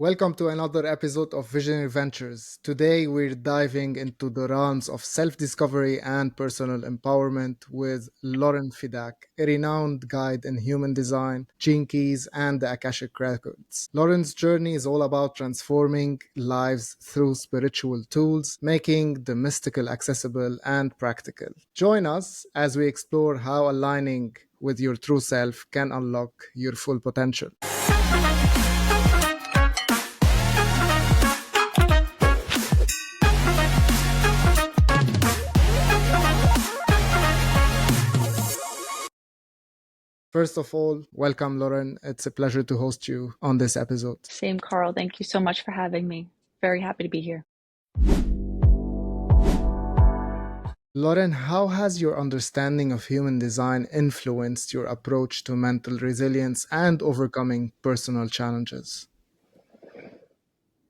Welcome to another episode of Visionary Ventures. Today, we're diving into the realms of self discovery and personal empowerment with Lauren Fedak, a renowned guide in human design, gene keys, and the Akashic Records. Lauren's journey is all about transforming lives through spiritual tools, making the mystical accessible and practical. Join us as we explore how aligning with your true self can unlock your full potential. First of all, welcome, Lauren. It's a pleasure to host you on this episode. Same, Carl. Thank you so much for having me. Very happy to be here. Lauren, how has your understanding of human design influenced your approach to mental resilience and overcoming personal challenges?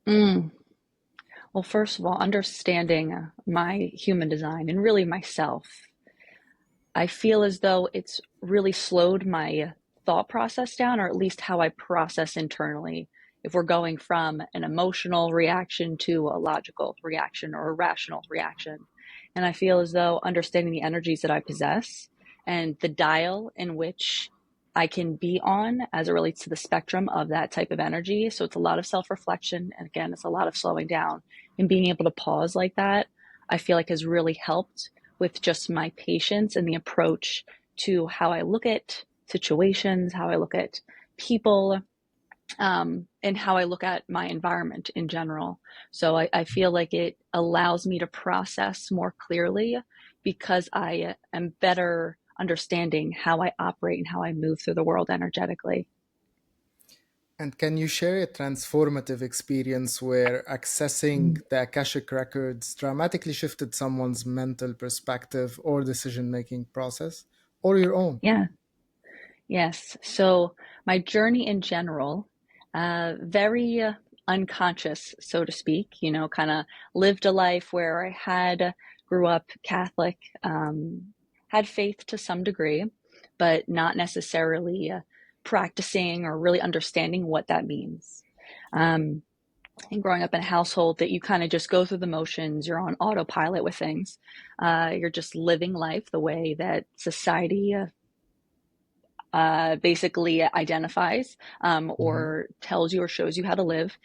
Well, first of all, understanding my human design and really myself, I feel as though it's really slowed my thought process down, or at least how I process internally. If we're going from an emotional reaction to a logical reaction or a rational reaction. And I feel as though understanding the energies that I possess and the dial in which I can be on as it relates to the spectrum of that type of energy. So it's a lot of self-reflection. And again, it's a lot of slowing down and being able to pause like that, I feel like has really helped with just my patience and the approach to how I look at situations, how I look at people, and how I look at my environment in general. So I feel like it allows me to process more clearly because I am better understanding how I operate and how I move through the world energetically. And can you share a transformative experience where accessing the Akashic Records dramatically shifted someone's mental perspective or decision making process, or your own? Yeah. Yes. So my journey in general, very unconscious, so to speak, kind of lived a life where I grew up Catholic, had faith to some degree, but not necessarily practicing or really understanding what that means. Um, and growing up in a household that you kind of just go through the motions, you're on autopilot with things. You're just living life the way that society basically identifies or tells you or shows you how to live.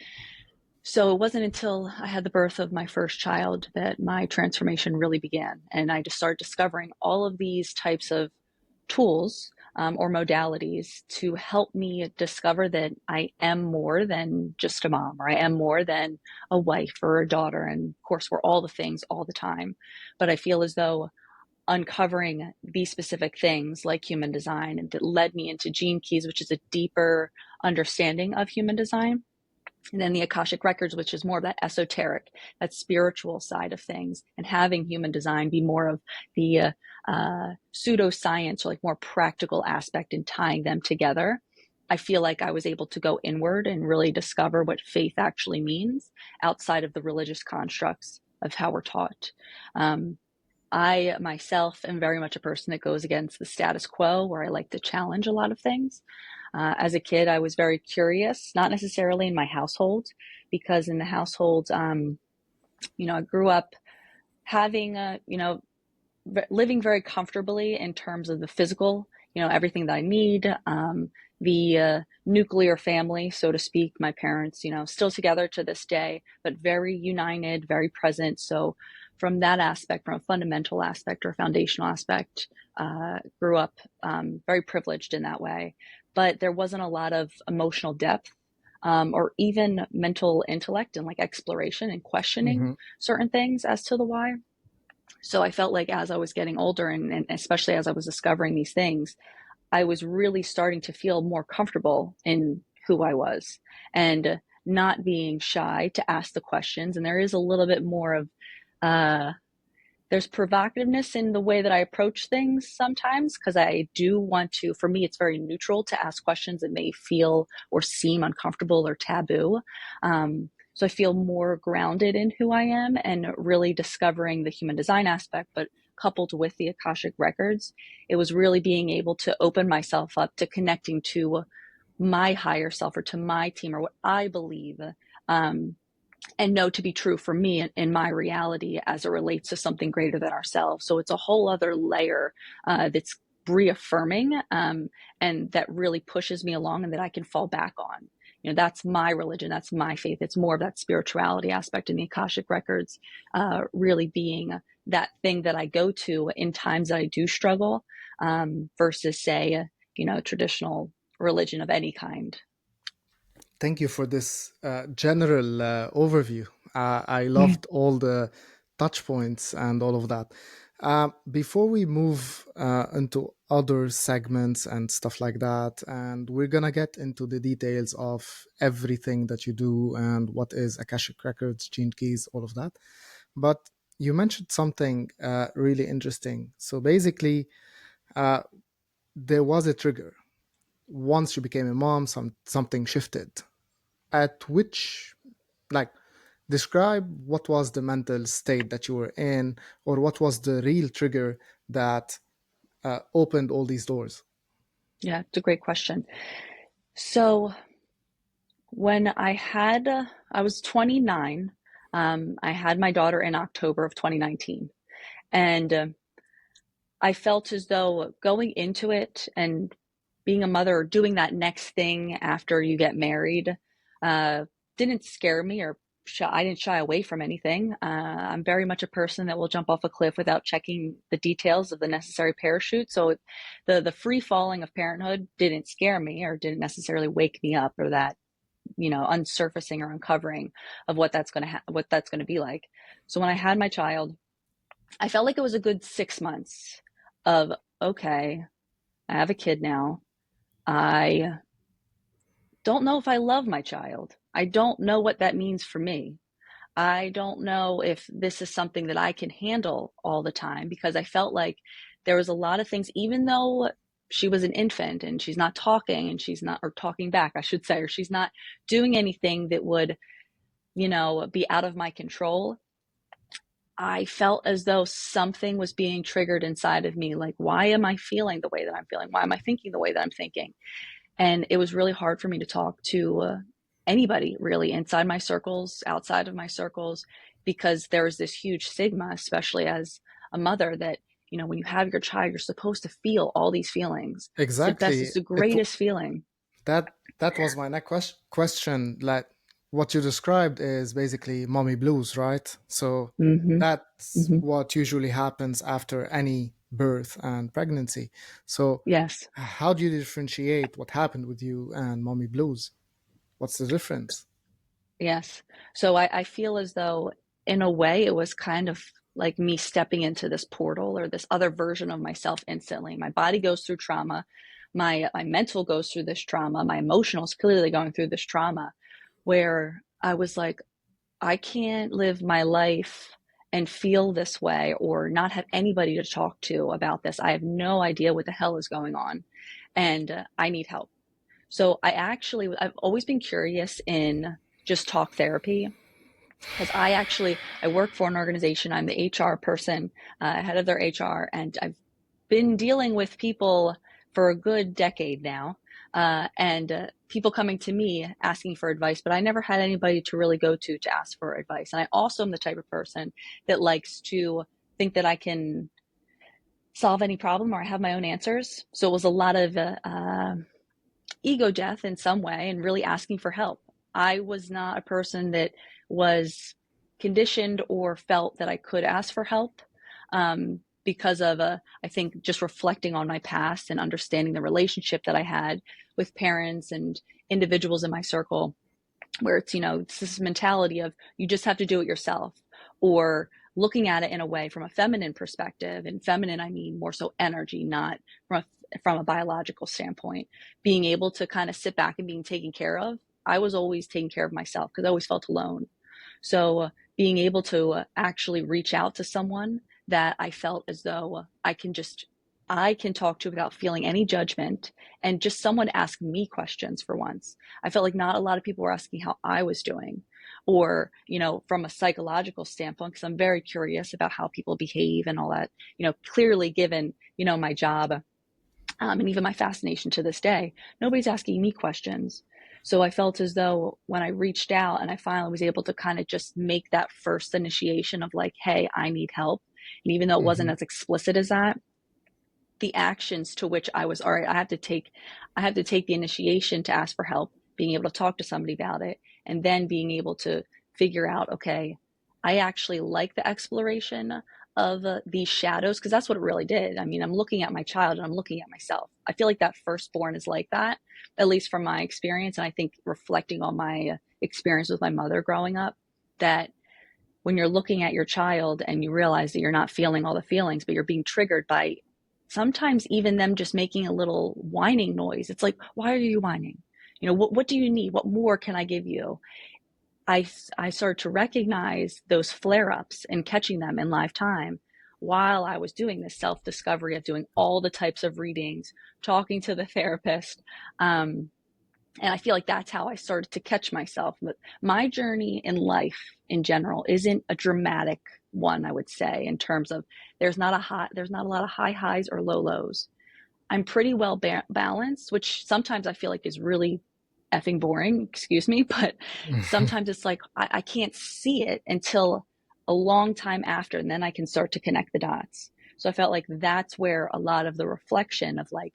So it wasn't until I had the birth of my first child that my transformation really began. And I just started discovering all of these types of tools or modalities to help me discover that I am more than just a mom, or I am more than a wife or a daughter. And of course, we're all the things all the time. But I feel as though uncovering these specific things like human design, and that led me into gene keys, which is a deeper understanding of human design. And then the Akashic Records, which is more of that esoteric, that spiritual side of things, and having human design be more of the pseudoscience, or like more practical aspect, in tying them together. I feel like I was able to go inward and really discover what faith actually means outside of the religious constructs of how we're taught. I myself am very much a person that goes against the status quo, where I like to challenge a lot of things. As a kid, I was very curious, not necessarily in my household, because in the household, I grew up having, living very comfortably in terms of the physical, everything that I need. The nuclear family, so to speak, my parents, still together to this day, but very united, very present. So from that aspect, from a fundamental aspect or foundational aspect, grew up very privileged in that way. But there wasn't a lot of emotional depth or even mental intellect and like exploration and questioning certain things as to the why. So I felt like as I was getting older, and especially as I was discovering these things, I was really starting to feel more comfortable in who I was and not being shy to ask the questions. And there is a little bit more of there's provocativeness in the way that I approach things sometimes, because I do want to, for me, it's very neutral to ask questions that may feel or seem uncomfortable or taboo. So I feel more grounded in who I am and really discovering the human design aspect, but coupled with the Akashic Records, it was really being able to open myself up to connecting to my higher self or to my team or what I believe, um, and know to be true for me in my reality as it relates to something greater than ourselves. So it's a whole other layer that's reaffirming, and that really pushes me along and that I can fall back on. That's my religion. That's my faith. It's more of that spirituality aspect in the Akashic records, really being that thing that I go to in times that I do struggle, versus say, traditional religion of any kind. Thank you for this general overview. I Yeah. loved all the touch points and all of that. Before we move into other segments and stuff like that, and we're gonna get into the details of everything that you do and what is Akashic Records, Gene Keys, all of that. But you mentioned something really interesting. So basically, uh, there was a trigger. Once you became a mom, something shifted. At which, like, describe what was the mental state that you were in, or what was the real trigger that opened all these doors. Yeah, it's a great question. So when I was 29, I had my daughter in October of 2019. And I felt as though going into it and being a mother or doing that next thing after you get married uh, didn't scare me or I didn't shy away from anything. I'm very much a person that will jump off a cliff without checking the details of the necessary parachute. So the free falling of parenthood didn't scare me or didn't necessarily wake me up, or that unsurfacing or uncovering of what that's going to be like. So when I had my child, I felt like it was a good 6 months of, okay, I have a kid now. I don't know if I love my child. I don't know what that means for me. I don't know if this is something that I can handle all the time, because I felt like there was a lot of things, even though she was an infant and she's not talking and she's not, or talking back, I should say, or she's not doing anything that would, be out of my control. I felt as though something was being triggered inside of me. Like, why am I feeling the way that I'm feeling? Why am I thinking the way that I'm thinking? And it was really hard for me to talk to anybody really, inside my circles, outside of my circles, because there was this huge stigma, especially as a mother, that, when you have your child, you're supposed to feel all these feelings. It's the best, Exactly. it's the greatest feeling. That was my next question. Like, what you described is basically mommy blues, right? So Mm-hmm. that's Mm-hmm. what usually happens after any birth and pregnancy. So Yes. how do you differentiate what happened with you and mommy blues? What's the difference? Yes. So I feel as though, in a way, it was kind of like me stepping into this portal or this other version of myself instantly. My body goes through trauma. My mental goes through this trauma. My emotional is clearly going through this trauma, where I was like, I can't live my life and feel this way or not have anybody to talk to about this. I have no idea what the hell is going on, and I need help. So I've always been curious in just talk therapy, because I work for an organization. I'm the HR person, head of their HR, and I've been dealing with people for a good decade now, and people coming to me asking for advice, but I never had anybody to really go to ask for advice. And I also am the type of person that likes to think that I can solve any problem or I have my own answers. So it was a lot of ego death in some way and really asking for help. I was not a person that was conditioned or felt that I could ask for help, because of, I think, just reflecting on my past and understanding the relationship that I had with parents and individuals in my circle, where it's this mentality of you just have to do it yourself, or looking at it in a way from a feminine perspective. And feminine, I mean more so energy, not from a biological standpoint, being able to kind of sit back and being taken care of. I was always taking care of myself because I always felt alone. So being able to actually reach out to someone that I felt as though I can talk to without feeling any judgment, and just someone ask me questions for once. I felt like not a lot of people were asking how I was doing, or, from a psychological standpoint, because I'm very curious about how people behave and all that, clearly given, my job and even my fascination to this day, nobody's asking me questions. So I felt as though when I reached out and I finally was able to kind of just make that first initiation of like, hey, I need help. And even though it wasn't Hmm. as explicit as that, the actions to which I was, all right, I have to take the initiation to ask for help, being able to talk to somebody about it, and then being able to figure out, okay, I actually like the exploration of these shadows, because that's what it really did. I mean, I'm looking at my child and I'm looking at myself. I feel like that firstborn is like that, at least from my experience. And I think reflecting on my experience with my mother growing up, that when you're looking at your child and you realize that you're not feeling all the feelings, but you're being triggered by sometimes even them just making a little whining noise. It's like, why are you whining? You know, what do you need? What more can I give you? I started to recognize those flare ups and catching them in live time while I was doing this self discovery of doing all the types of readings, talking to the therapist. Um, and I feel like that's how I started to catch myself. But my journey in life in general isn't a dramatic one, I would say, in terms of there's not a lot of high highs or low lows. I'm pretty well balanced, which sometimes I feel like is really effing boring, excuse me, but sometimes it's like I can't see it until a long time after, and then I can start to connect the dots. So I felt like that's where a lot of the reflection of like,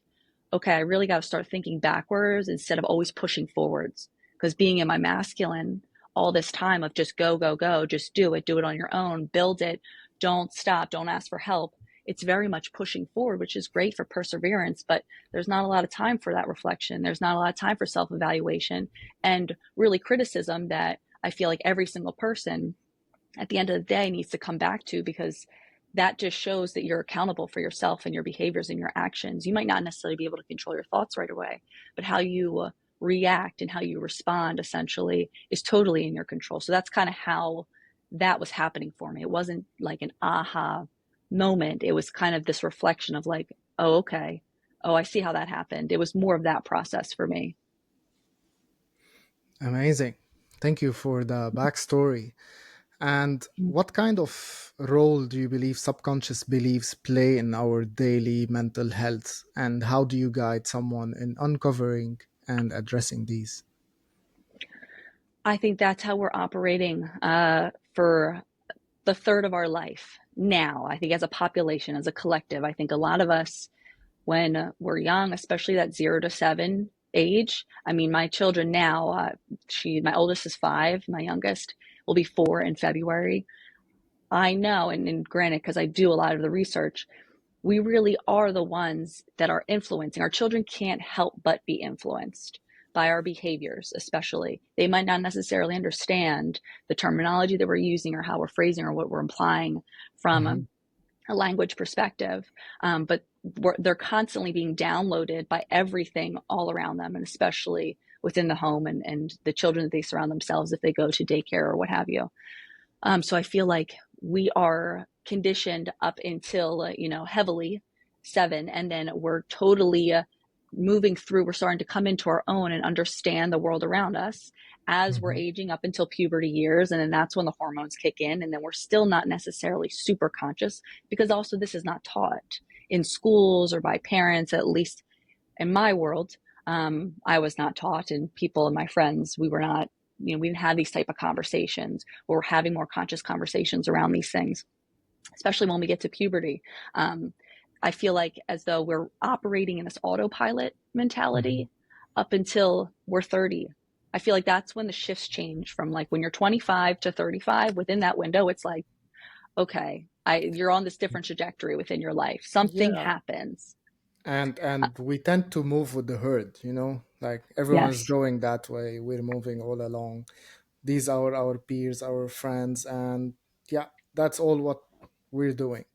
okay, I really got to start thinking backwards instead of always pushing forwards. Because being in my masculine all this time of just go, go, go, just do it on your own, build it, don't stop, don't ask for help. It's very much pushing forward, which is great for perseverance, but there's not a lot of time for that reflection. There's not a lot of time for self evaluation and really criticism that I feel like every single person at the end of the day needs to come back to, because that just shows that you're accountable for yourself and your behaviors and your actions. You might not necessarily be able to control your thoughts right away, but how you react and how you respond essentially is totally in your control. So that's kind of how that was happening for me. It wasn't like an aha moment. It was kind of this reflection of like, oh, okay. Oh, I see how that happened. It was more of that process for me. Amazing. Thank you for the backstory. And what kind of role do you believe subconscious beliefs play in our daily mental health? And how do you guide someone in uncovering and addressing these? I think that's how we're operating for the third of our life now. I think as a population, as a collective, I think a lot of us, when we're young, especially that 0 to 7 age. I mean, my children now, my oldest is 5, my youngest will be 4 in February. I know, and granted, because I do a lot of the research, we really are the ones that are influencing. Our children can't help but be influenced by our behaviors, especially. They might not necessarily understand the terminology that we're using or how we're phrasing or what we're implying from Mhm. a language perspective, but they're constantly being downloaded by everything all around them, and especially within the home and the children that they surround themselves if they go to daycare or what have you. So I feel like we are conditioned up until, heavily 7. And then we're totally moving through, we're starting to come into our own and understand the world around us as we're Mhm. aging up until puberty years. And then that's when the hormones kick in. And then we're still not necessarily super conscious, because also this is not taught in schools or by parents, at least in my world. I was not taught, and people and my friends, we were not, we didn't have these type of conversations, or we're having more conscious conversations around these things, especially when we get to puberty. Um, I feel like as though we're operating in this autopilot Mhm. mentality up until we're 30. I feel like that's when the shifts change from like when you're 25 to 35. Within that window, it's like, okay, you're on this different trajectory within your life. Something Yeah, happens. and we tend to move with the herd, like everyone is Yes. going that way. We're moving all along. These are our peers, our friends, and yeah, that's all what we're doing.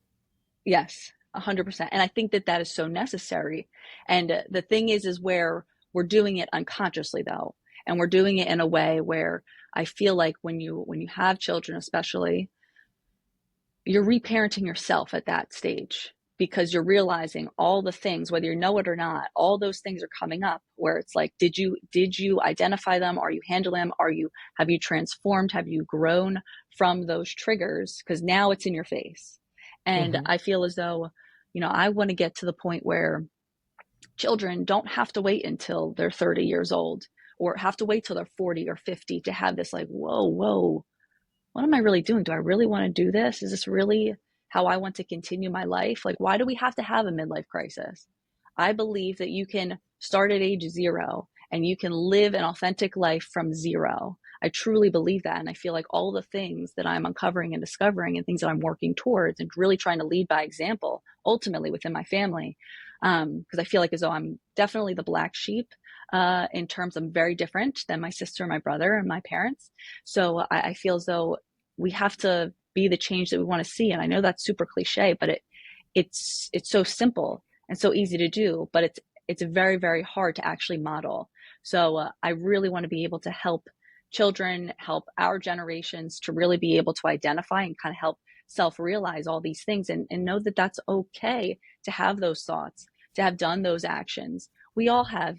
Yes, 100%. And I think that that is so necessary. And the thing is where we're doing it unconsciously though. And we're doing it in a way where I feel like when you have children, especially, you're reparenting yourself at that stage, because you're realizing all the things, whether you know it or not, all those things are coming up where it's like, did you identify them? Are you handling them? Have you transformed? Have you grown from those triggers? Because now it's in your face. And Hmm. I feel as though, I want to get to the point where children don't have to wait until they're 30 years old or have to wait till they're 40 or 50 to have this like, whoa, what am I really doing? Do I really want to do this? Is this really how I want to continue my life? Like, why do we have to have a midlife crisis? I believe that you can start at age 0 and you can live an authentic life from 0. I truly believe that. And I feel like all the things that I'm uncovering and discovering and things that I'm working towards and really trying to lead by example, ultimately within my family, because I feel like as though I'm definitely the black sheep in terms I'm very different than my sister, my brother, and my parents. So I feel as though we have to be the change that we want to see. And I know that's super cliche, but it's so simple and so easy to do, but it's very, very hard to actually model. So I really want to be able to help children, help our generations to really be able to identify and kind of help self-realize all these things and know that that's okay to have those thoughts, to have done those actions. We all have,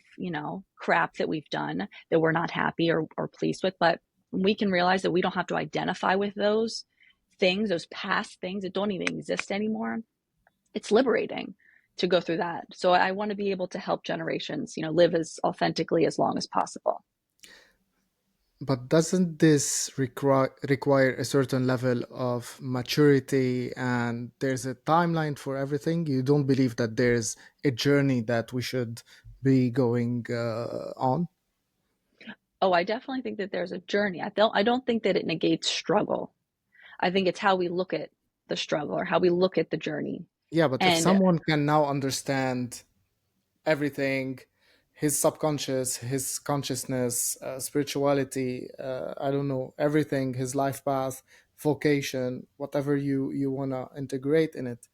crap that we've done that we're not happy or pleased with, but we can realize that we don't have to identify with those things, those past things that don't even exist anymore. It's liberating to go through that. So I want to be able to help generations, live as authentically as long as possible. But doesn't this require a certain level of maturity, and there's a timeline for everything? You don't believe that there's a journey that we should be going on? Oh, I definitely think that there's a journey. I don't think that it negates struggle. I think it's how we look at the struggle or how we look at the journey. Yeah, but if And someone can now understand everything, his subconscious, his consciousness, spirituality, I don't know, everything, his life path, vocation, whatever you want to integrate in it,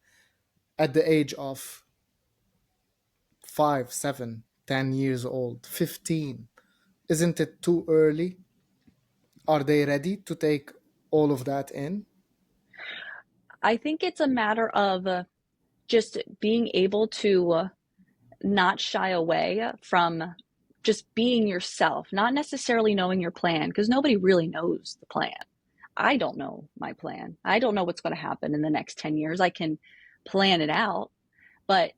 at the age of 5, 7, 10 years old, 15, isn't it too early? Are they ready to take all of that in? I think it's a matter of just being able to not shy away from just being yourself, not necessarily knowing your plan, because nobody really knows the plan. I don't know my plan. I don't know what's going to happen in the next 10 years. I can plan it out, but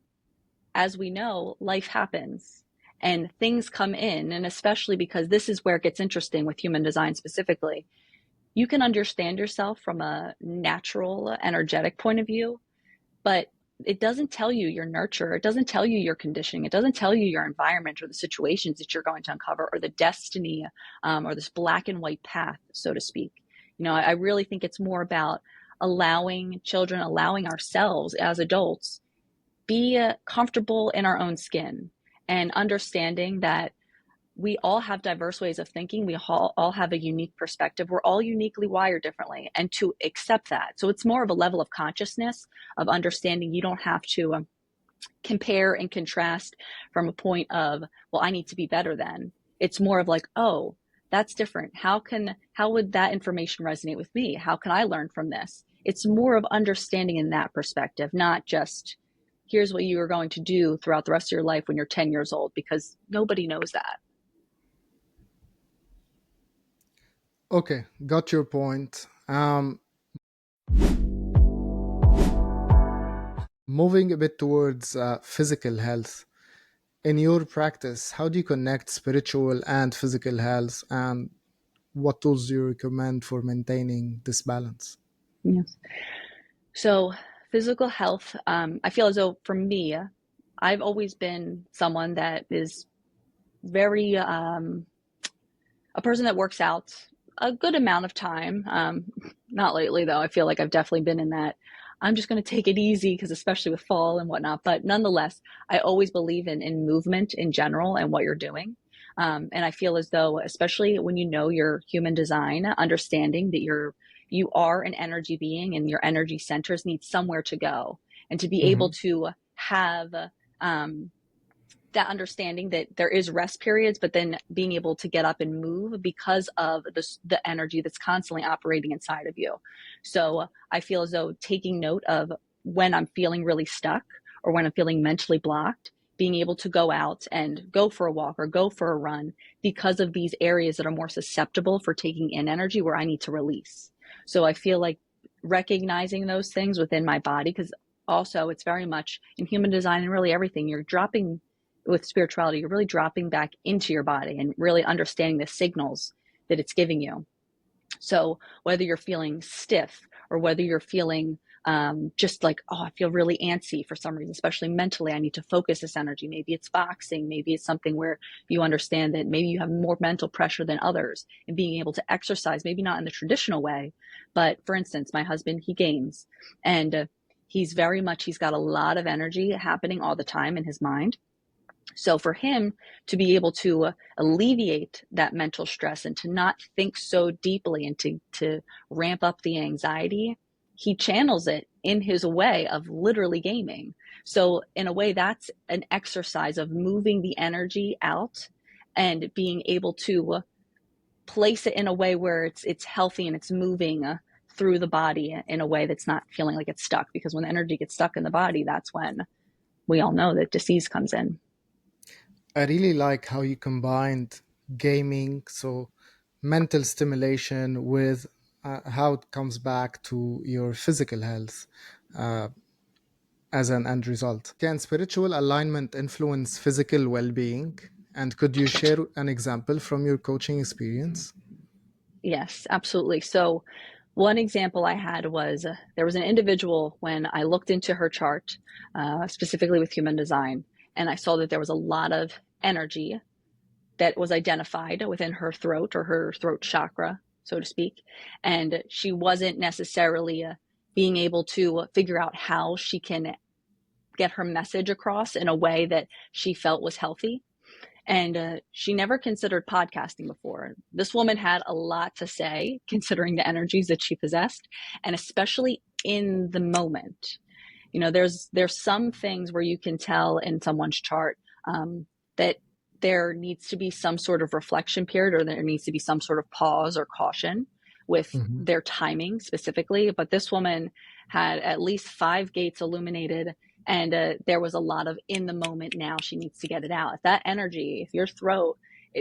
as we know, life happens and things come in. And especially because this is where it gets interesting with human design specifically, you can understand yourself from a natural, energetic point of view, but it doesn't tell you your nurture. It doesn't tell you your conditioning. It doesn't tell you your environment or the situations that you're going to uncover or the destiny or this black and white path, so to speak. I really think it's more about allowing children, allowing ourselves as adults be comfortable in our own skin and understanding that we all have diverse ways of thinking. We all have a unique perspective. We're all uniquely wired differently, and to accept that. So it's more of a level of consciousness of understanding you don't have to compare and contrast from a point of, well, I need to be better than. It's more of like, oh, that's different. How would that information resonate with me? How can I learn from this? It's more of understanding in that perspective, not just here's what you are going to do throughout the rest of your life when you're 10 years old, because nobody knows that. Okay, got your point. Moving a bit towards physical health. In your practice, how do you connect spiritual and physical health, and what tools do you recommend for maintaining this balance? Yes. So physical health, I feel as though for me, I've always been someone that is very a person that works out a good amount of time. Not lately though. I feel like I've definitely been in that. I'm just going to take it easy because especially with fall and whatnot. But nonetheless, I always believe in movement in general and what you're doing. And I feel as though, especially when you know your human design, understanding that you are an energy being and your energy centers need somewhere to go, and to be able Mhm. to have that understanding that there is rest periods, but then being able to get up and move because of the energy that's constantly operating inside of you. So I feel as though taking note of when I'm feeling really stuck or when I'm feeling mentally blocked, being able to go out and go for a walk or go for a run because of these areas that are more susceptible for taking in energy where I need to release. So I feel like recognizing those things within my body, because also it's very much in human design and really everything, you're dropping with spirituality, you're really dropping back into your body and really understanding the signals that it's giving you. So whether you're feeling stiff or whether you're feeling just like, oh, I feel really antsy for some reason, especially mentally, I need to focus this energy. Maybe it's boxing. Maybe it's something where you understand that maybe you have more mental pressure than others, and being able to exercise, maybe not in the traditional way, but for instance, my husband, he games, and he's got a lot of energy happening all the time in his mind. So for him to be able to alleviate that mental stress and to not think so deeply and to ramp up the anxiety, he channels it in his way of literally gaming. So in a way, that's an exercise of moving the energy out and being able to place it in a way where it's healthy and it's moving through the body in a way that's not feeling like it's stuck. Because when the energy gets stuck in the body, that's when we all know that disease comes in. I really like how you combined gaming, so mental stimulation, with how it comes back to your physical health uh, as an end result. Can spiritual alignment influence physical well being? And could you share an example from your coaching experience? Yes, absolutely. So, one example I had was there was an individual when I looked into her chart, specifically with human design, and I saw that there was a lot of energy that was identified within her throat or her throat chakra, so to speak. And she wasn't necessarily being able to figure out how she can get her message across in a way that she felt was healthy. And she never considered podcasting before. This woman had a lot to say, considering the energies that she possessed, and especially in the moment. You know, there's some things where you can tell in someone's chart that there needs to be some sort of reflection period, or there needs to be some sort of pause or caution with Mhm. their timing specifically. But this woman had at least 5 gates illuminated, and there was a lot of in the moment. Now she needs to get it out. If that energy, if your throat,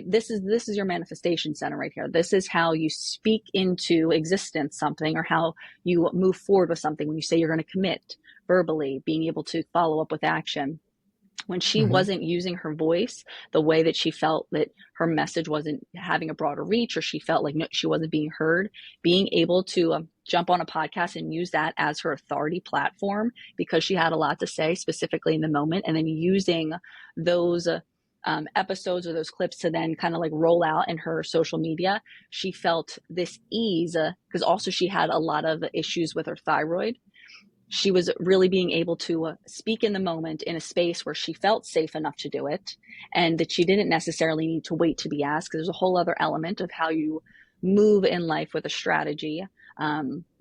this is your manifestation center right here. This is how you speak into existence something, or how you move forward with something. When you say you're going to commit verbally, being able to follow up with action. When she Mhm. wasn't using her voice the way that she felt that her message wasn't having a broader reach, or she felt like no, she wasn't being heard, being able to jump on a podcast and use that as her authority platform, because she had a lot to say specifically in the moment, and then using those episodes or those clips to then kind of like roll out in her social media, she felt this ease, because also she had a lot of issues with her thyroid. She was really being able to speak in the moment in a space where she felt safe enough to do it, and that she didn't necessarily need to wait to be asked. There's a whole other element of how you move in life with a strategy,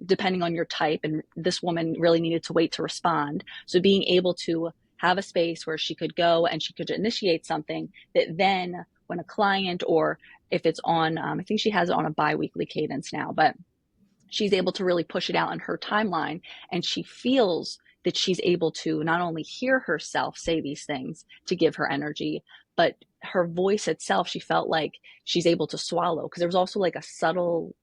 depending on your type. And this woman really needed to wait to respond. So being able to have a space where she could go and she could initiate something that then when a client, or if it's on, I think she has it on a bi-weekly cadence now, but she's able to really push it out in her timeline, and she feels that she's able to not only hear herself say these things to give her energy, but her voice itself, she felt like she's able to swallow, because there was also like a subtle,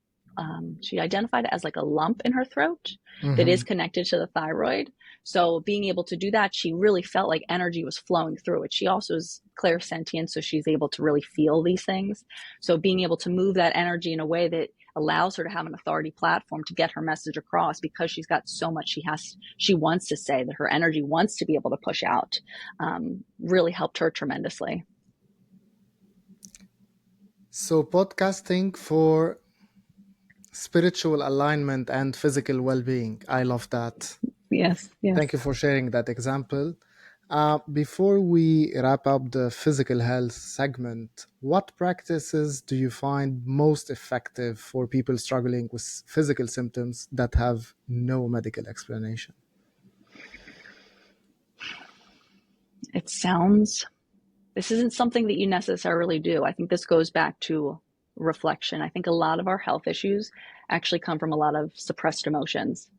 she identified it as like a lump in her throat that is Mhm. connected to the thyroid. So being able to do that, she really felt like energy was flowing through it. She also is clairsentient, so she's able to really feel these things. So being able to move that energy in a way that allows her to have an authority platform to get her message across, because she's got so much she wants to say, that her energy wants to be able to push out, really helped her tremendously. So, podcasting for spiritual alignment and physical well being. I love that. Yes, yes. Thank you for sharing that example. Before we wrap up the physical health segment, what practices do you find most effective for people struggling with physical symptoms that have no medical explanation? It sounds, this isn't something that you necessarily do. I think this goes back to reflection. I think a lot of our health issues actually come from a lot of suppressed emotions.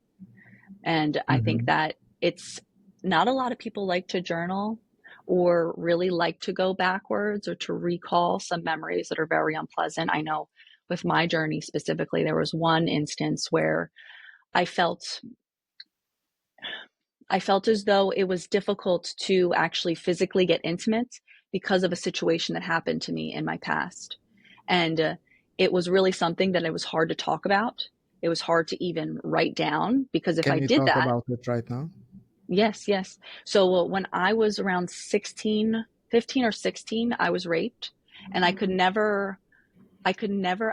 And I think Mhm. that it's not a lot of people like to journal or really like to go backwards or to recall some memories that are very unpleasant. I know with my journey specifically, there was one instance where I felt I felt as though it was difficult to actually physically get intimate because of a situation that happened to me in my past. And it was really something that it was hard to talk about. It was hard to even write down, because if I Can you did talk that, about it right now? yes, yes. So when I was around 16, 15 or 16, I was raped, and I could never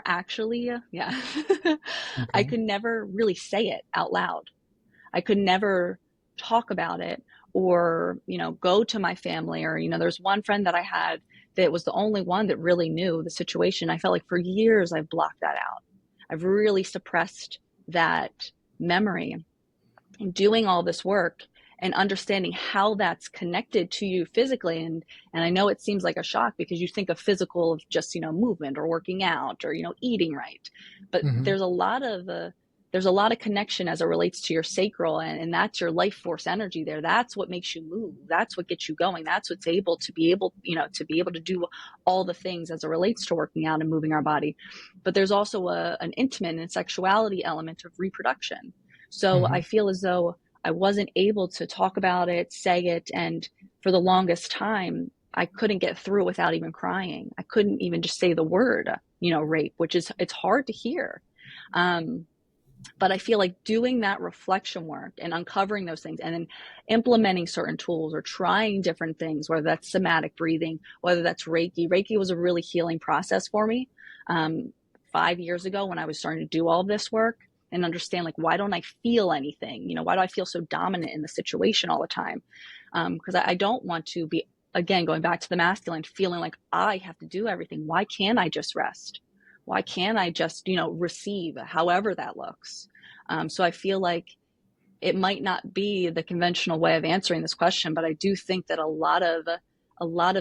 actually, yeah, I Okay. could never really say it out loud. I could never talk about it, or, go to my family, or, there's one friend that I had that was the only one that really knew the situation. I felt like for years I've blocked that out. I've really suppressed that memory. And doing all this work and understanding how that's connected to you physically, and I know it seems like a shock because you think of physical of just movement or working out or eating right, but Hmm. there's a lot of connection as it relates to your sacral, and that's your life force energy there. That's what makes you move. That's what gets you going. That's what's able to be able to be able to do all the things as it relates to working out and moving our body. But there's also an intimate and sexuality element of reproduction. So I Hmm. feel as though I wasn't able to talk about it, say it, and for the longest time, I couldn't get through without even crying. I couldn't even just say the word, rape, which is, it's hard to hear. Um, but I feel like doing that reflection work and uncovering those things, and then implementing certain tools or trying different things, whether that's somatic breathing, whether that's Reiki. Reiki was a really healing process for me. Um, 5 years ago, when I was starting to do all this work and understand, like, why don't I feel anything? Why do I feel so dominant in the situation all the time? Because I don't want to be, again, going back to the masculine, feeling like I have to do everything. Why can't I just rest? Why can't I just, receive, however that looks? So I feel like it might not be the conventional way of answering this question, but I do think that a lot of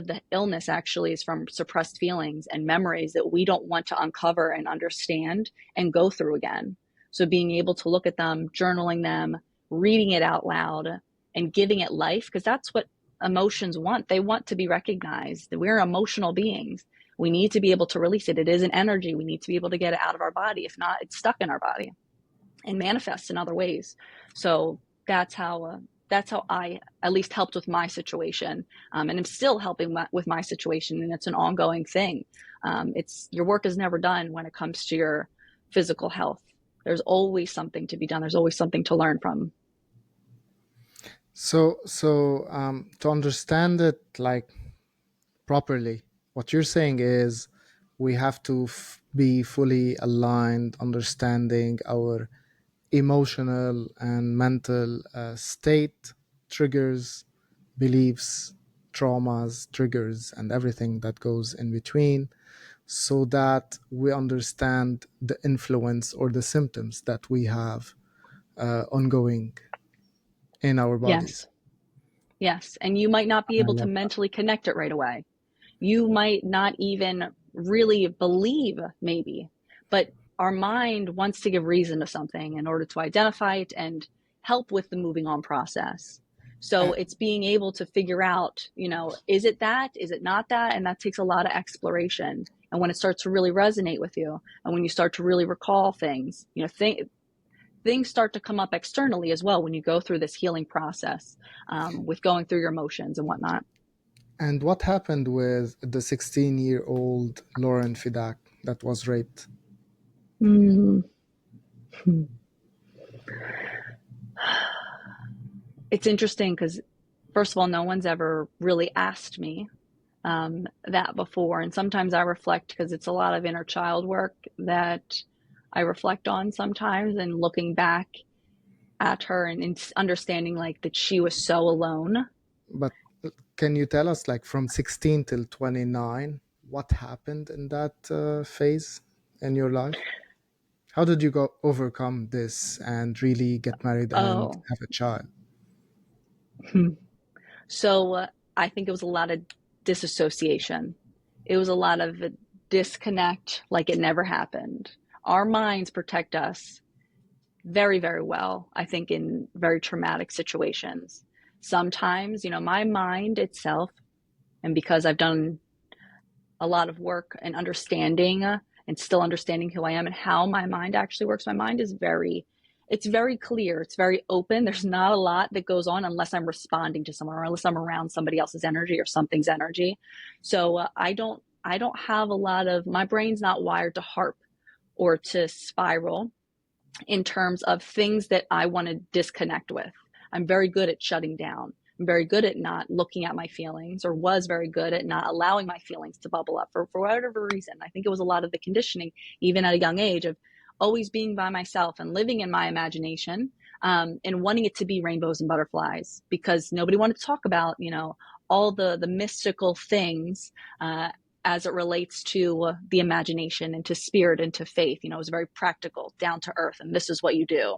the illness actually is from suppressed feelings and memories that we don't want to uncover and understand and go through again. So being able to look at them, journaling them, reading it out loud, and giving it life, because that's what emotions want. They want to be recognized. We're emotional beings. We need to be able to release it. It is an energy. We need to be able to get it out of our body. If not, it's stuck in our body and manifests in other ways. So that's how I at least helped with my situation, and I'm still helping with my situation, and it's an ongoing thing. It's your work is never done when it comes to your physical health. There's always something to be done. There's always something to learn from. So, to understand it like properly, what you're saying is we have to be fully aligned, understanding our emotional and mental state, triggers, beliefs, traumas, triggers, and everything that goes in between, so that we understand the influence or the symptoms that we have ongoing in our bodies. Yes, yes, and you might not be I able to love that. mentally connect it right away. You might not even really believe, maybe, but our mind wants to give reason to something in order to identify it and help with the moving on process. So Uh, it's being able to figure out, is it that? Is it not that? And that takes a lot of exploration. And when it starts to really resonate with you, and when you start to really recall things, things start to come up externally as well when you go through this healing process, with going through your emotions and whatnot. and what happened with the 16-year-old Lauren Fedak that was raped? Mm-hmm. It's interesting because, first of all, no one's ever really asked me that before. And sometimes I reflect, because it's a lot of inner child work that I reflect on sometimes, and looking back at her, and understanding like that she was so alone. But can you tell us, like, from 16 till 29, what happened in that phase in your life? How did you go overcome this and really get married and Oh, have a child? so I think it was a lot of disassociation. It was a lot of disconnect, like it never happened. Our minds protect us very, very well, I think, in very traumatic situations. Sometimes, my mind itself, and because I've done a lot of work and understanding, and still understanding who I am and how my mind actually works, my mind is very, it's very clear. It's very open. There's not a lot that goes on unless I'm responding to someone or unless I'm around somebody else's energy or something's energy. So I don't have a lot of, my brain's not wired to harp or to spiral in terms of things that I want to disconnect with. I'm very good at shutting down. I'm very good at not looking at my feelings, or was very good at not allowing my feelings to bubble up for whatever reason. I think it was a lot of the conditioning, even at a young age, of always being by myself and living in my imagination, and wanting it to be rainbows and butterflies, because nobody wanted to talk about, all the mystical things, as it relates to the imagination and to spirit and to faith. It was very practical, down to earth, and this is what you do.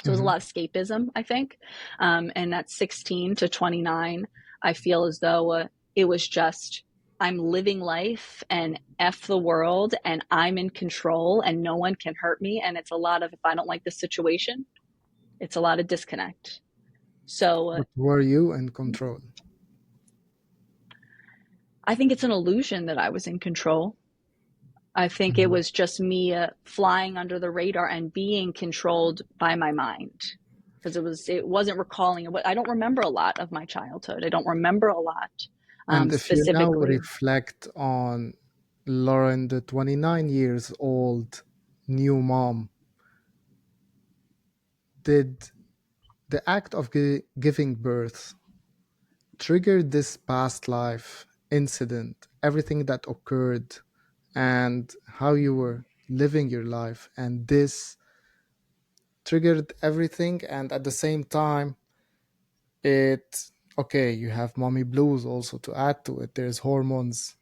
So it was a Mm-hmm. lot of escapism, I think. And at 16 to 29, I feel as though it was just, I'm living life and F the world, and I'm in control and no one can hurt me. And it's a lot of, if I don't like this situation, it's a lot of disconnect. So But were you in control? I think it's an illusion that I was in control. I think it Mhm. was just me flying under the radar and being controlled by my mind, because it wasn't recalling. I don't remember a lot of my childhood. I don't remember a lot, And if you now specifically. reflect on Lauren, the 29 years old new mom, did the act of giving birth trigger this past life incident, everything that occurred, and how you were living your life? And this triggered everything. And at the same time, it, okay, you have mommy blues also to add to it. There's hormones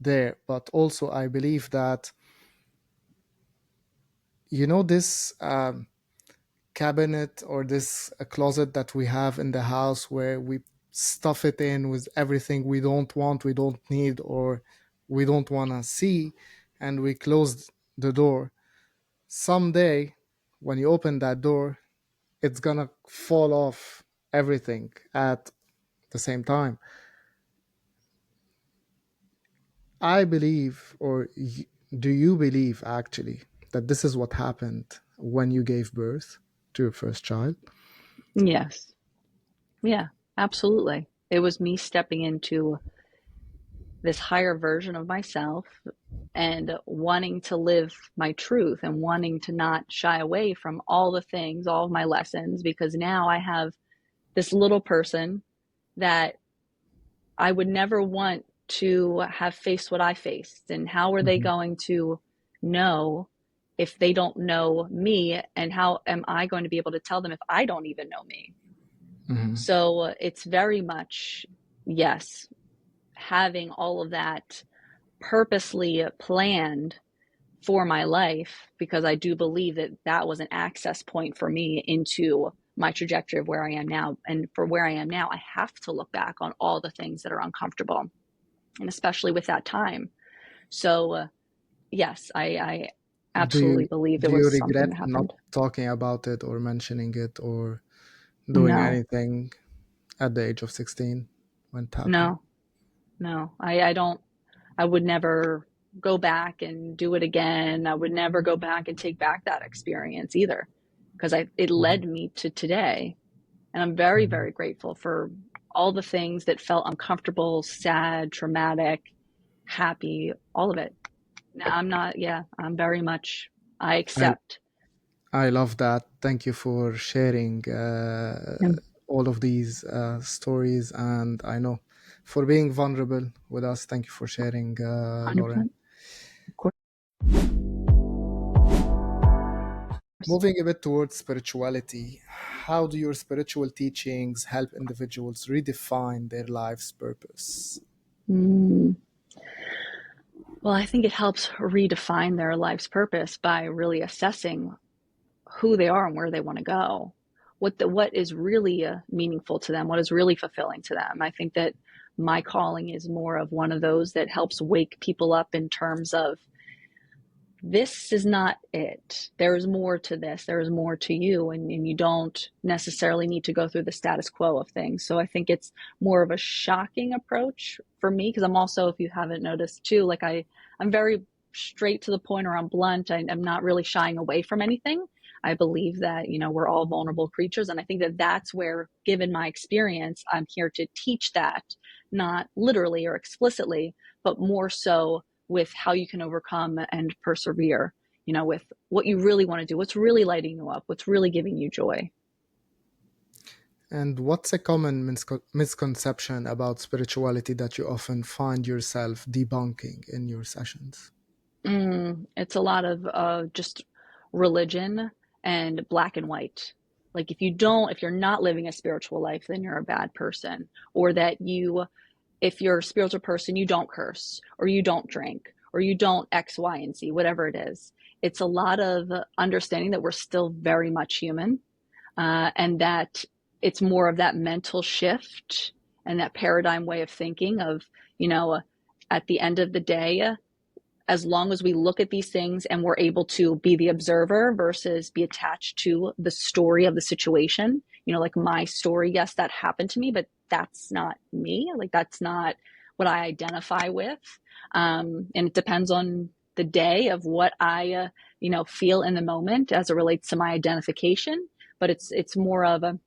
there. But also, I believe that, this cabinet or this closet that we have in the house where we stuff it in with everything we don't want, we don't need, or we don't want to see, and we close the door. Someday, when you open that door, it's gonna fall off everything at the same time. I believe, or do you believe actually, that this is what happened when you gave birth to your first child? Yes. Yeah, absolutely. It was me stepping into this higher version of myself and wanting to live my truth and wanting to not shy away from all the things, all of my lessons, because now I have this little person that I would never want to have faced what I faced. And how are they Mhm, going to know if they don't know me? And how am I going to be able to tell them if I don't even know me? mhm, So it's very much, yes, having all of that purposely planned for my life, because I do believe that that was an access point for me into my trajectory of where I am now. And for where I am now, I have to look back on all the things that are uncomfortable, and especially with that time. So, yes, I Do you absolutely believe it do you was something regret that not happened. talking about it or mentioning it or doing No, anything at the age of 16 when it happened? no, no. I don't, I would never go back and do it again. I would never go back and take back that experience either, because it Mhm, led me to today. And I'm very, mhm. very grateful for all the things that felt uncomfortable, sad, traumatic, happy, all of it. I'm not, yeah, I'm very much, I I accept. I love that. Thank you for sharing And all of these stories, and I know for being vulnerable with us. Thank you for sharing, Lauren. 100%, of course. Moving a bit towards spirituality, how do your spiritual teachings help individuals redefine their life's purpose? Mm. Well, I think it helps redefine their life's purpose by really assessing who they are and where they want to go. What is really meaningful to them, what is really fulfilling to them. I think that my calling is more of one of those that helps wake people up in terms of, this is not it. There is more to this. There is more to you, and you don't necessarily need to go through the status quo of things. So I think it's more of a shocking approach for me, because I'm also, if you haven't noticed too, I'm very straight to the point, or I'm blunt. I'm not really shying away from anything. I believe that, we're all vulnerable creatures. And I think that that's where, given my experience, I'm here to teach that, not literally or explicitly, but more so with how you can overcome and persevere, with what you really want to do, what's really lighting you up, what's really giving you joy. And what's a common misconception about spirituality that you often find yourself debunking in your sessions? It's a lot of just religion and black and white. Like if you're not living a spiritual life, then you're a bad person. Or that if you're a spiritual person, you don't curse, or you don't drink, or you don't X, Y, and Z, whatever it is. It's a lot of understanding that we're still very much human, and that it's more of that mental shift and that paradigm way of thinking of, at the end of the day, as long as we look at these things and we're able to be the observer versus be attached to the story of the situation, like my story, yes, that happened to me, but that's not me. Like that's not what I identify with. And it depends on the day of what I, feel in the moment as it relates to my identification. But it's more of a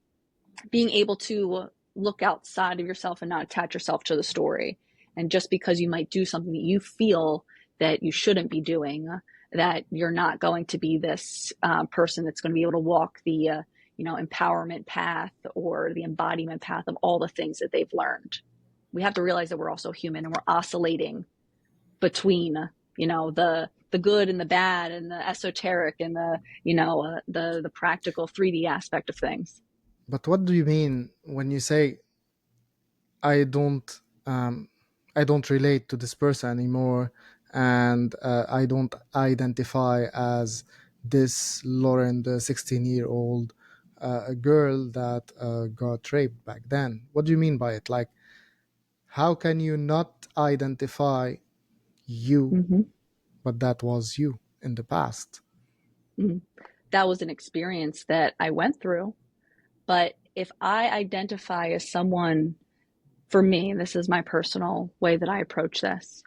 being able to look outside of yourself and not attach yourself to the story. And just because you might do something that you feel that you shouldn't be doing, that you're not going to be this person that's going to be able to walk the empowerment path or the embodiment path of all the things that they've learned. We have to realize that we're also human and we're oscillating between the good and the bad and the esoteric and the practical 3D aspect of things. But what do you mean when you say I don't um, I don't relate to this person anymore, and I don't identify as this Lauren, the 16-year-old girl that got raped back then? What do you mean by it? Like, how can you not identify you, Mm-hmm. but that was you in the past? Mm-hmm. That was an experience that I went through. But if I identify as someone, for me, this is my personal way that I approach this,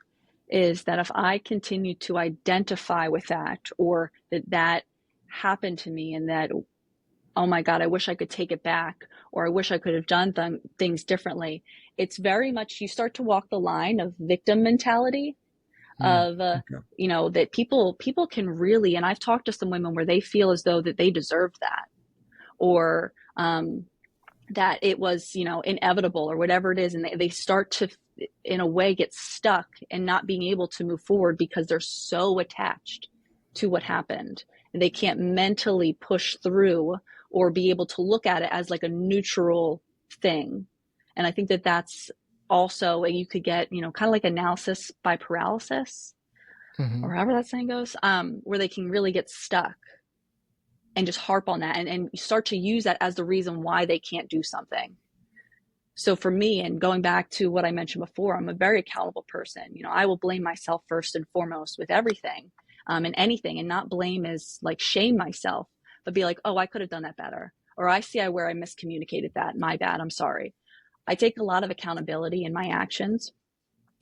is that if I continue to identify with that, or that happened to me, and that, oh my God, I wish I could take it back, or I wish I could have done things differently, it's very much you start to walk the line of victim mentality Mm, of okay. that people can really, and I've talked to some women where they feel as though that they deserved that, or that it was inevitable or whatever it is, and they start to in a way get stuck and not being able to move forward because they're so attached to what happened, and they can't mentally push through or be able to look at it as like a neutral thing. And I think that that's also, you could get kind of like analysis by paralysis, Hmm. or however that saying goes, where they can really get stuck and just harp on that, and start to use that as the reason why they can't do something. So for me, and going back to what I mentioned before, I'm a very accountable person. I will blame myself first and foremost with everything, and anything, and not blame as like shame myself, but be like, oh, I could have done that better. Or I see where I miscommunicated that. My bad. I'm sorry. I take a lot of accountability in my actions.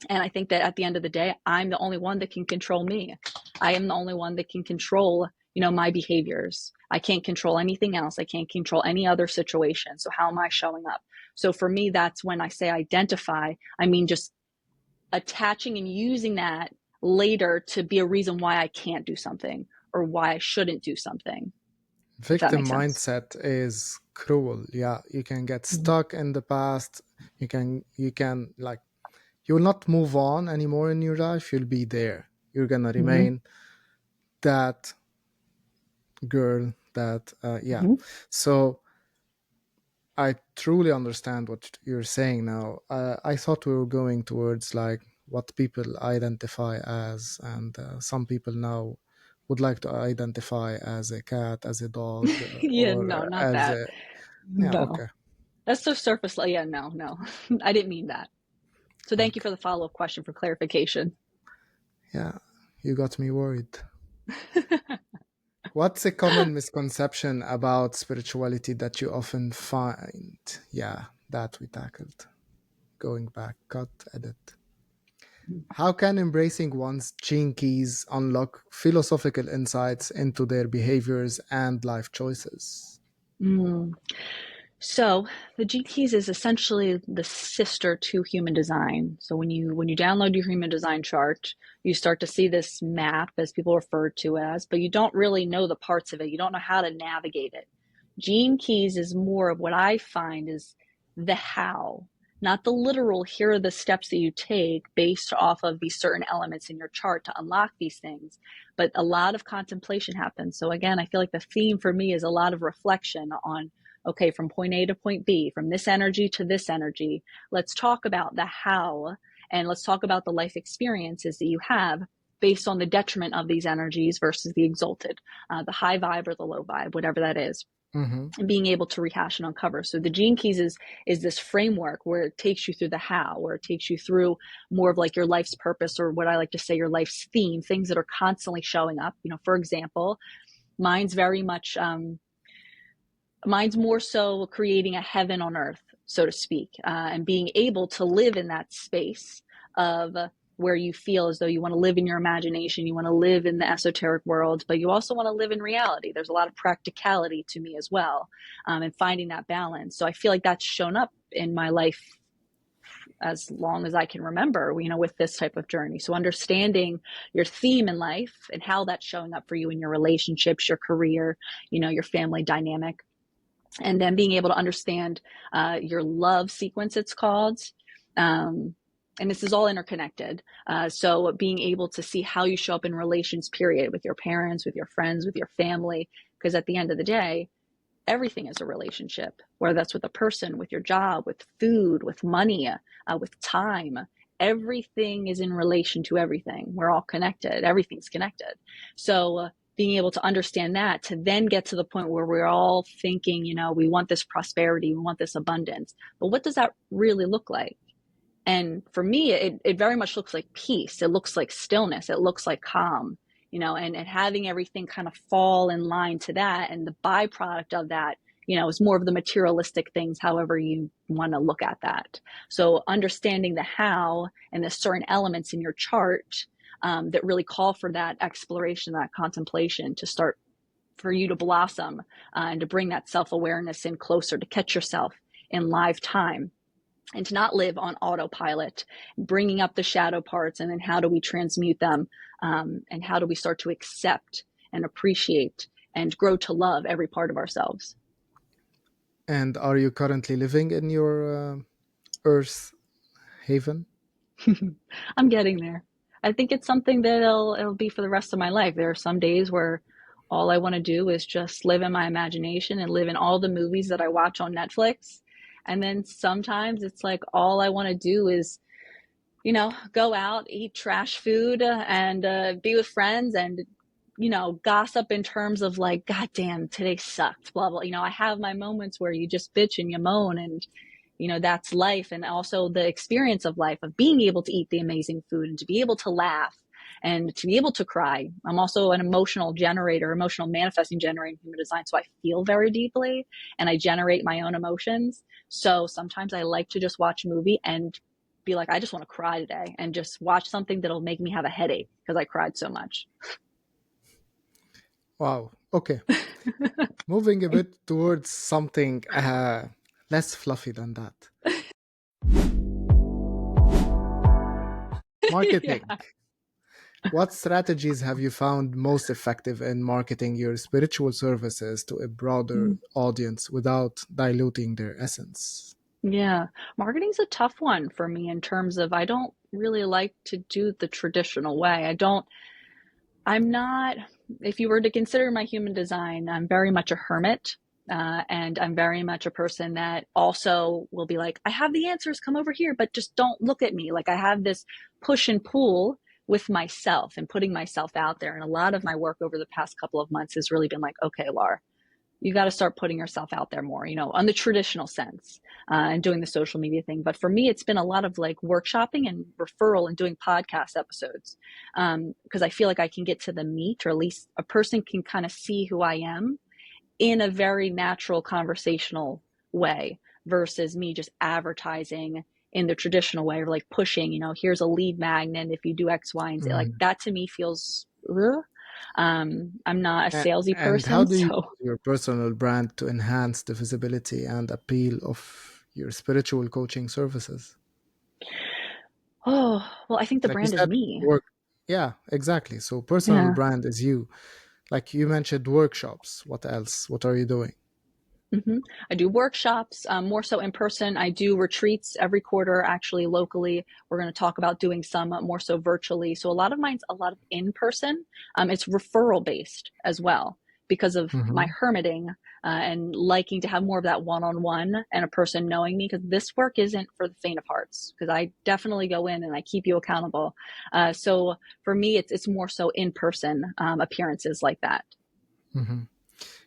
And I think that at the end of the day, I'm the only one that can control me. I am the only one that can control, my behaviors. I can't control anything else. I can't control any other situation. So how am I showing up? So for me, that's when I say identify, I mean just attaching and using that later to be a reason why I can't do something or why I shouldn't do something, if that Victim makes sense. mindset is cruel. Yeah, you can get Mm-hmm. stuck in the past. You can like, you will not move on anymore in your life. You'll be there. You're gonna Mm-hmm. remain that girl, that yeah. Mm-hmm. So I truly understand what you're saying now. I thought we were going towards like what people identify as, and some people now would like to identify as a cat, as a dog, Yeah, no, or not as that. a, yeah, No. okay. That's so surface level. Yeah, no, no. I didn't mean that. So thank you Okay. for the follow-up question for clarification. Yeah, you got me worried. What's a common misconception about spirituality that you often find? Yeah, that we tackled. Going back, cut, edit. How can embracing one's gene keys unlock philosophical insights into their behaviors and life choices? Mm. So the G keys is essentially the sister to human design. So when you download your human design chart, you start to see this map, as people refer to as, but you don't really know the parts of it. You don't know how to navigate it. Gene keys is more of what I find is the how, not the literal, here are the steps that you take based off of these certain elements in your chart to unlock these things. But a lot of contemplation happens. So again, I feel like the theme for me is a lot of reflection on, okay, from point A to point B, from this energy to this energy, let's talk about the how, and let's talk about the life experiences that you have based on the detriment of these energies versus the exalted, the high vibe or the low vibe, whatever that is, Mm-hmm. and being able to rehash and uncover. So the Gene Keys is this framework where it takes you through the how, where it takes you through more of like your life's purpose, or what I like to say, your life's theme, things that are constantly showing up. For example, mine's very much mine's more so creating a heaven on earth, so to speak, and being able to live in that space of where you feel as though you want to live in your imagination, you want to live in the esoteric world, but you also want to live in reality. There's a lot of practicality to me as well, and finding that balance. So I feel like that's shown up in my life as long as I can remember, with this type of journey. So understanding your theme in life and how that's showing up for you in your relationships, your career, your family dynamic, and then being able to understand your love sequence, it's called. And this is all interconnected. So being able to see how you show up in relations, period, with your parents, with your friends, with your family, because at the end of the day, everything is a relationship, whether that's with a person, with your job, with food, with money, with time. Everything is in relation to everything. We're all connected. Everything's connected. So being able to understand that, to then get to the point where we're all thinking, we want this prosperity, we want this abundance, but what does that really look like? And for me, it very much looks like peace. It looks like stillness. It looks like calm, and having everything kind of fall in line to that. And the byproduct of that, is more of the materialistic things, however you want to look at that. So understanding the how and the certain elements in your chart that really call for that exploration, that contemplation to start, for you to blossom, and to bring that self-awareness in closer, to catch yourself in live time, and to not live on autopilot, bringing up the shadow parts, and then how do we transmute them, and how do we start to accept and appreciate and grow to love every part of ourselves. And are you currently living in your Earth haven? I'm getting there. I think it's something that it'll be for the rest of my life. There are some days where all I want to do is just live in my imagination and live in all the movies that I watch on Netflix. And then sometimes it's like all I want to do is, go out, eat trash food, and be with friends, and gossip in terms of like, God damn, today sucked, blah blah. I have my moments where you just bitch and you moan, and that's life. And also the experience of life, of being able to eat the amazing food and to be able to laugh and to be able to cry. I'm also an emotional generator, emotional manifesting generator in human design. So I feel very deeply and I generate my own emotions. So sometimes I like to just watch a movie and be like, I just want to cry today, and just watch something that'll make me have a headache because I cried so much. Wow. Okay. Moving a bit towards something less fluffy than that. Marketing. Yeah. What strategies have you found most effective in marketing your spiritual services to a broader audience without diluting their essence? Yeah, marketing's a tough one for me in terms of, I don't really like to do the traditional way. I'm not, if you were to consider my human design, I'm very much a hermit. And I'm very much a person that also will be like, I have the answers, come over here, but just don't look at me. Like, I have this push and pull with myself and putting myself out there. And a lot of my work over the past couple of months has really been like, okay, Laura, you got to start putting yourself out there more, on the traditional sense, and doing the social media thing. But for me, it's been a lot of like workshopping and referral and doing podcast episodes, because I feel like I can get to the meat, or at least a person can kind of see who I am in a very natural conversational way, versus me just advertising in the traditional way of like pushing, here's a lead magnet. If you do X, Y, and Z, like Mhm. that to me feels, ugh. I'm not a salesy And how person. do you So, use your personal brand to enhance the visibility and appeal of your spiritual coaching services? oh, well, I think the Like you brand is said, me. work. Yeah, exactly. So personal Yeah. brand is you. Like you mentioned workshops. What else? What are you doing? hmm I do workshops, more so in person. I do retreats every quarter, actually locally. We're going to talk about doing some more so virtually. So a lot of mine's a lot of in person. It's referral based as well because of my Hmm. hermiting and liking to have more of that one on one and a person knowing me. Because this work isn't for the faint of hearts. Because I definitely go in and I keep you accountable. So for me, it's more so in person appearances like that. Hmm.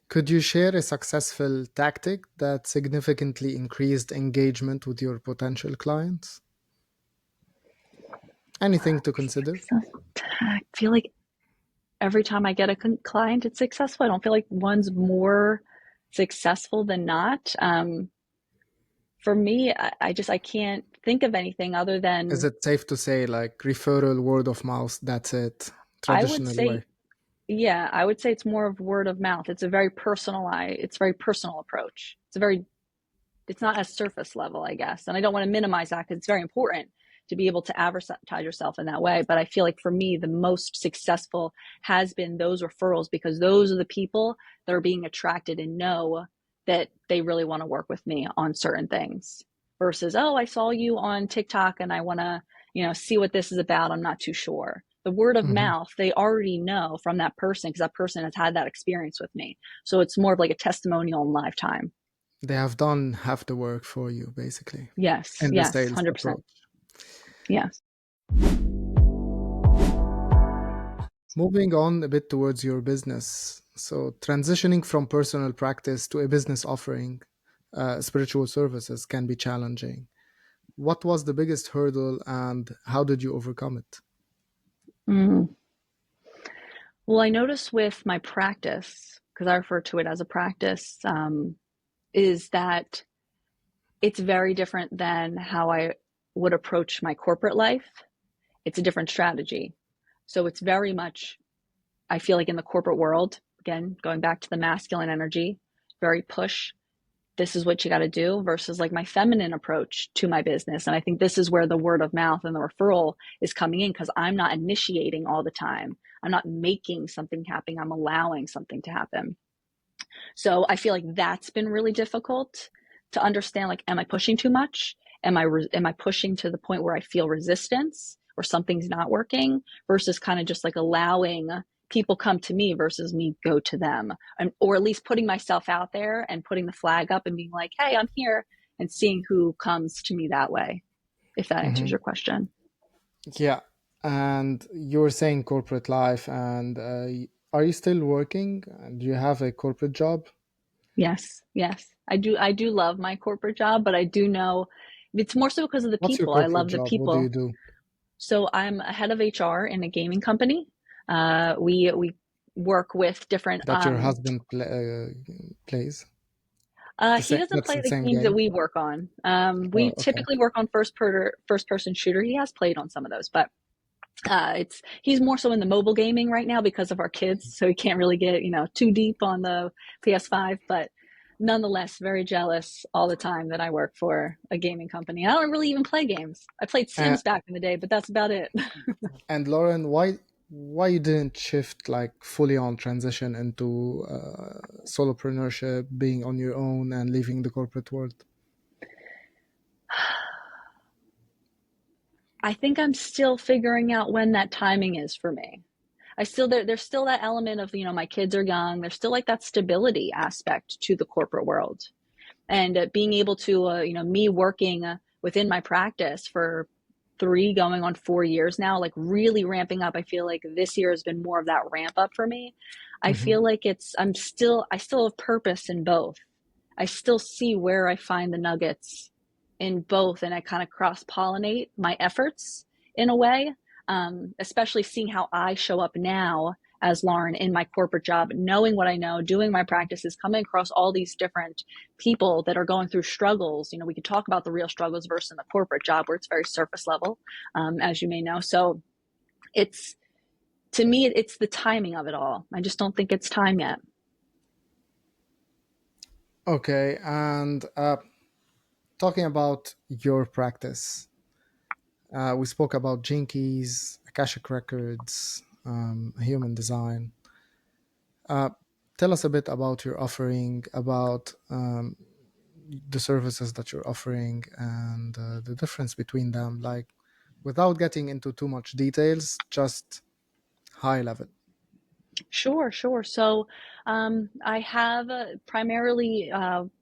Could you share a successful tactic that significantly increased engagement with your potential clients? Anything to consider? I feel like every time I get a client, it's successful. I don't feel like one's more successful than not. For me, I can't think of anything other Is than it safe to say like referral, word of mouth, that's it, I would traditional way? say, yeah, I would say it's more of word of mouth. It's a very personalized, it's a very personal approach. It's not as surface level, I guess. And I don't want to minimize that because it's very important to be able to advertise yourself in that way. But I feel like for me, the most successful has been those referrals because those are the people that are being attracted and know that they really want to work with me on certain things versus, oh, I saw you on TikTok and I want to, see what this is about. I'm not too sure. The word of Hmm. mouth, they already know from that person because that person has had that experience with me. So it's more of like a testimonial in lifetime. They have done half the work for you, basically, Yes, in the yes, sales 100%. approach. Yes. Moving on a bit towards your business. So, transitioning from personal practice to a business offering spiritual services can be challenging. What was the biggest hurdle and how did you overcome it? Mm. Well, I notice with my practice, because I refer to it as a practice, is that it's very different than how I would approach my corporate life. It's a different strategy. So it's very much, I feel like in the corporate world, again, going back to the masculine energy, very push, this is what you got to do versus like my feminine approach to my business. And I think this is where the word of mouth and the referral is coming in because I'm not initiating all the time. I'm not making something happen. I'm allowing something to happen. So I feel like that's been really difficult to understand. Like, am I pushing too much? Am I pushing to the point where I feel resistance or something's not working versus kind of just like allowing people come to me versus me go to them, and or at least putting myself out there and putting the flag up and being like, hey, I'm here, and seeing who comes to me that way, if that answers Hmm. your question. Yeah. And you were saying corporate life, and are you still working? Do you have a corporate job? Yes, yes, I do love my corporate job, but I do know it's more so because of the What's your people. I corporate love the job? What do you people. do So I'm a head of HR in a gaming company. We work with different. that your husband plays? He doesn't That's play the the same games that game? we work on. We Oh, okay. typically work on first person shooter. He has played on some of those, but it's he's more so in the mobile gaming right now because of our kids, so he can't really get too deep on the PS5. But nonetheless, very jealous all the time that I work for a gaming company. I don't really even play games. I played Uh, Sims back in the day, but that's about it. and Lauren, why you didn't shift like fully on transition into solopreneurship, being on your own and leaving the corporate world? I think I'm still figuring out when that timing is for me. There's still that element of my kids are young. There's still like that stability aspect to the corporate world, and being able to me working within my practice for 3 going on 4 years now, like really ramping up. I feel like this year has been more of that ramp up for me. I Hmm. feel like I still have purpose in both. I still see where I find the nuggets in both, and I kind of cross pollinate my efforts in a way. Especially seeing how I show up now as Lauren in my corporate job, knowing what I know, doing my practices, coming across all these different people that are going through struggles. We could talk about the real struggles versus in the corporate job where it's very surface level, as you may know. So it's, to me, it's the timing of it all. I just don't think it's time yet. Okay, and talking about your practice, we spoke about gene keys, Akashic records, human design. Tell us a bit about your offering, about the services that you're offering, and the difference between them. Like, without getting into too much details, just high level. Sure, sure. So I have primarily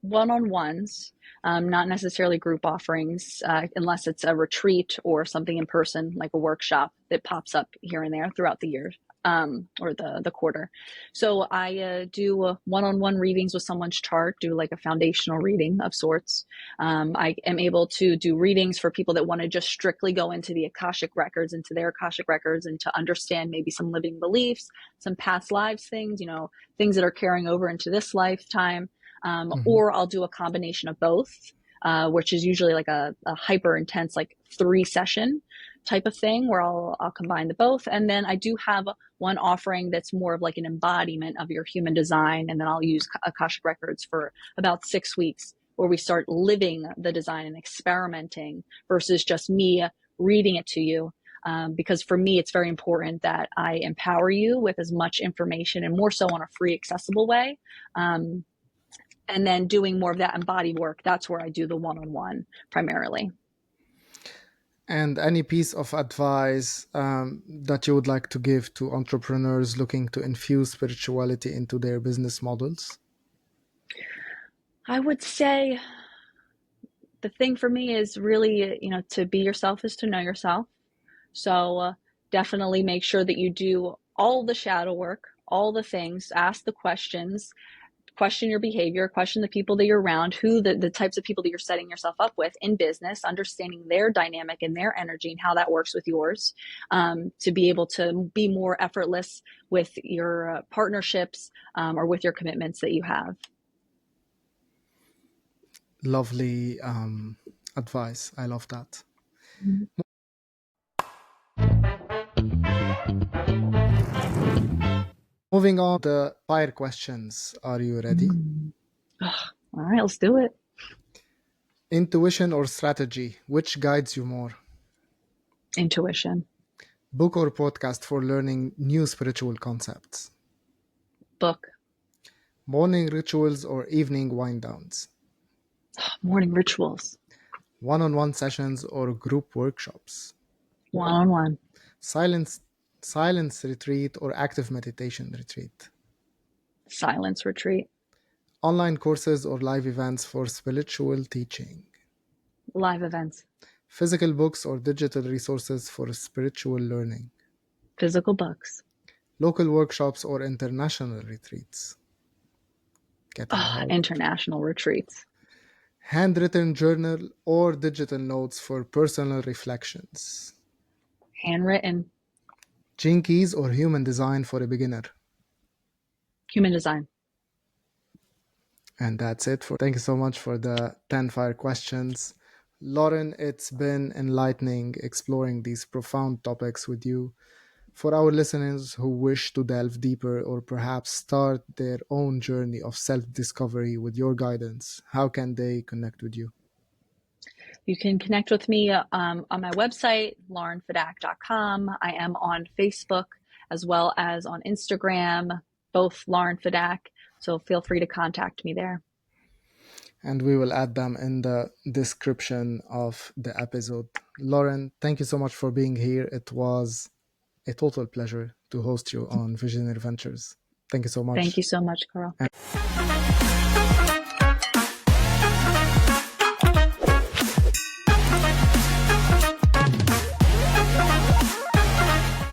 one-on-ones, not necessarily group offerings, unless it's a retreat or something in person, like a workshop that pops up here and there throughout the year, or the quarter. So I do one-on-one readings with someone's chart, do like a foundational reading of sorts. I am able to do readings for people that want to just strictly go into the Akashic records, into their Akashic records, and to understand maybe some limiting beliefs, some past lives things, things that are carrying over into this lifetime. Or I'll do a combination of both, which is usually like a hyper intense, like 3-session type of thing where I'll combine the both. And then I do have one offering that's more of like an embodiment of your human design. And then I'll use Akashic records for about 6 weeks where we start living the design and experimenting versus just me reading it to you. Because for me, it's very important that I empower you with as much information and more so on a free, accessible way. And then doing more of that embodied work, that's where I do the one-on-one primarily. And any piece of advice that you would like to give to entrepreneurs looking to infuse spirituality into their business models? I would say the thing for me is really, to be yourself is to know yourself. So definitely make sure that you do all the shadow work, all the things, ask the questions, question your behavior, question the people that you're around, who the types of people that you're setting yourself up with in business, understanding their dynamic and their energy and how that works with yours, to be able to be more effortless with your partnerships, or with your commitments that you have. Lovely advice. I love that. Mm-hmm. Moving on to the fire questions. Are you ready? All right, let's do it. Intuition or strategy? Which guides you more? Intuition. Book or podcast for learning new spiritual concepts? Book. Morning rituals or evening wind downs? Morning rituals. One-on-one sessions or group workshops? One-on-one. Silence retreat or active meditation retreat? Silence retreat. Online courses or live events for spiritual teaching? Live events. Physical books or digital resources for spiritual learning? Physical books. Local workshops or international retreats? Getting hard. International retreats. Handwritten journal or digital notes for personal reflections? Handwritten. Gene keys or human design for a beginner? Human design. And that's it. Thank you so much for the 10 fire questions. Lauren, it's been enlightening exploring these profound topics with you. For our listeners who wish to delve deeper or perhaps start their own journey of self-discovery with your guidance, how can they connect with you? You can connect with me on my website, laurenfedak.com. I am on Facebook as well as on Instagram, both Lauren Fedak. So feel free to contact me there. And we will add them in the description of the episode. Lauren, thank you so much for being here. It was a total pleasure to host you on Visionary Ventures. Thank you so much. Thank you so much, Carl. And